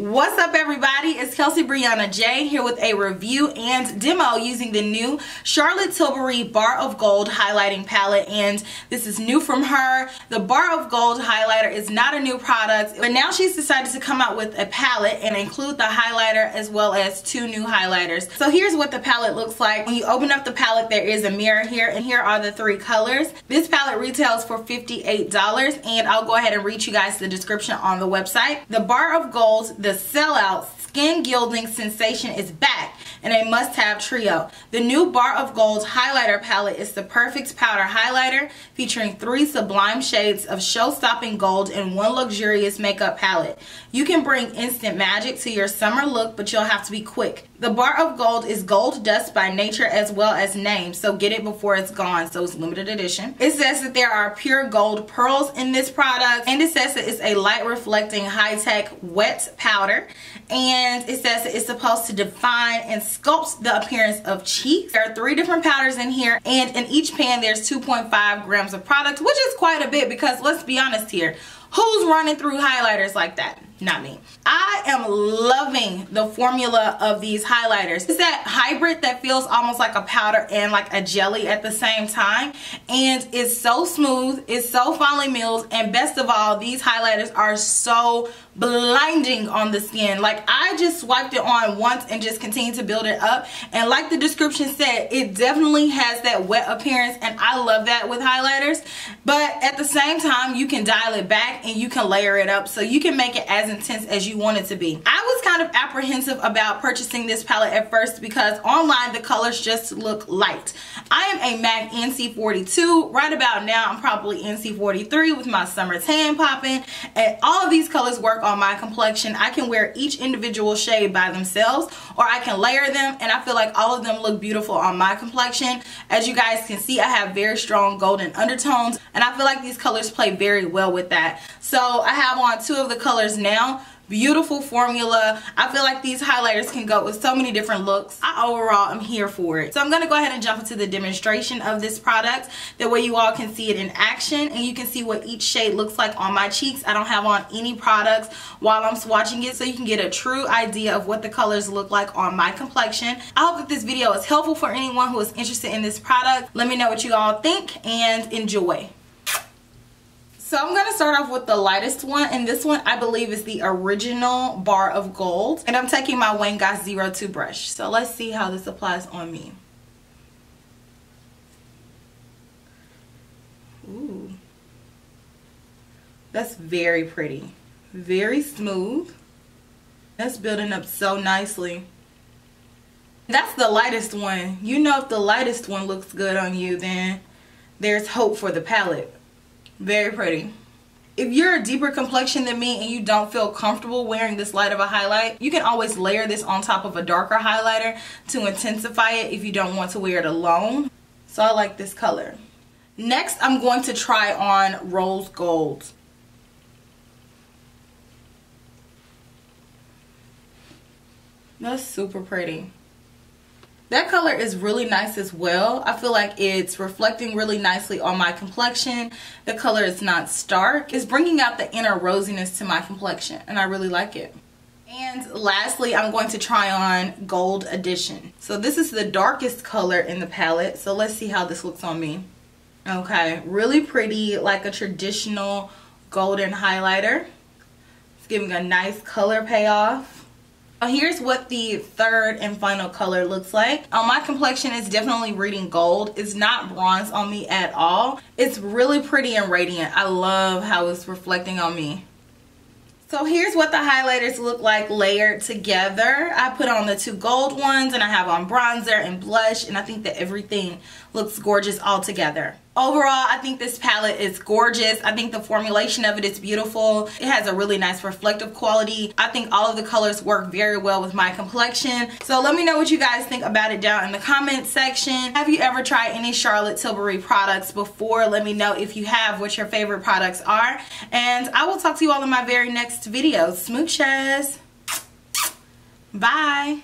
What's up everybody, it's KelseeBrianaJai here with a review and demo using the new Charlotte Tilbury Bar of Gold highlighting palette, and this is new from her. The Bar of Gold highlighter is not a new product, but now she's decided to come out with a palette and include the highlighter as well as two new highlighters. So here's what the palette looks like. When you open up the palette, there is a mirror here, and here are the three colors. This palette retails for $58, and I'll go ahead and read you guys the description on the website. The Bar of Gold, the sellout skin gilding sensation is back and a must-have trio. The new Bar of Gold highlighter palette is the perfect powder highlighter featuring 3 sublime shades of show-stopping gold in one luxurious makeup palette. You can bring instant magic to your summer look, but you'll have to be quick. The Bar of Gold is gold dust by nature as well as name, so get it before it's gone, so it's limited edition. It says that there are pure gold pearls in this product, and it says that it's a light reflecting high-tech wet powder, and it says that it's supposed to define and sculpt the appearance of cheeks. There are 3 different powders in here, and in each pan there's 2.5 grams of product, which is quite a bit because let's be honest here, who's running through highlighters like that? Not me. I am loving the formula of these highlighters. It's that hybrid that feels almost like a powder and like a jelly at the same time, and it's so smooth, it's so finely milled, and best of all, these highlighters are so blinding on the skin. Like, I just swiped it on once and just continued to build it up, and like the description said, it definitely has that wet appearance, and I love that with highlighters. But at the same time, you can dial it back and you can layer it up, so you can make it as intense as you want it to be. I was kind of apprehensive about purchasing this palette at first because online the colors just look light. I am a MAC NC42. Right about now I'm probably NC43 with my summer tan popping, and all of these colors work on my complexion. I can wear each individual shade by themselves, or I can layer them, and I feel like all of them look beautiful on my complexion. As you guys can see, I have very strong golden undertones, and I feel like these colors play very well with that. So I have on 2 of the colors now. Beautiful formula. I feel like these highlighters can go with so many different looks. I overall am here for it. So I'm going to go ahead and jump into the demonstration of this product. That way you all can see it in action and you can see what each shade looks like on my cheeks. I don't have on any products while I'm swatching it, so you can get a true idea of what the colors look like on my complexion. I hope that this video is helpful for anyone who is interested in this product. Let me know what you all think and enjoy. So I'm going to start off with the lightest one, and this one I believe is the original Bar of Gold, and I'm taking my Goss 02 brush. So let's see how this applies on me. Ooh, that's very pretty, very smooth. That's building up so nicely. That's the lightest one. You know, if the lightest one looks good on you, then there's hope for the palette. Very pretty. If you're a deeper complexion than me and you don't feel comfortable wearing this light of a highlight, you can always layer this on top of a darker highlighter to intensify it if you don't want to wear it alone. So I like this color. Next, I'm going to try on Rose Gold. That's super pretty. That color is really nice as well. I feel like it's reflecting really nicely on my complexion. The color is not stark. It's bringing out the inner rosiness to my complexion, and I really like it. And lastly, I'm going to try on Gold Edition. So this is the darkest color in the palette. So let's see how this looks on me. Okay, really pretty, like a traditional golden highlighter. It's giving a nice color payoff. Here's what the third and final color looks like. On my complexion, it's definitely reading gold. It's not bronze on me at all. It's really pretty and radiant. I love how it's reflecting on me. So here's what the highlighters look like layered together. I put on the 2 gold ones, and I have on bronzer and blush, and I think that everything looks gorgeous all together. Overall, I think this palette is gorgeous. I think the formulation of it is beautiful. It has a really nice reflective quality. I think all of the colors work very well with my complexion. So let me know what you guys think about it down in the comment section. Have you ever tried any Charlotte Tilbury products before? Let me know if you have, what your favorite products are. And I will talk to you all in my very next video. Smooches. Bye.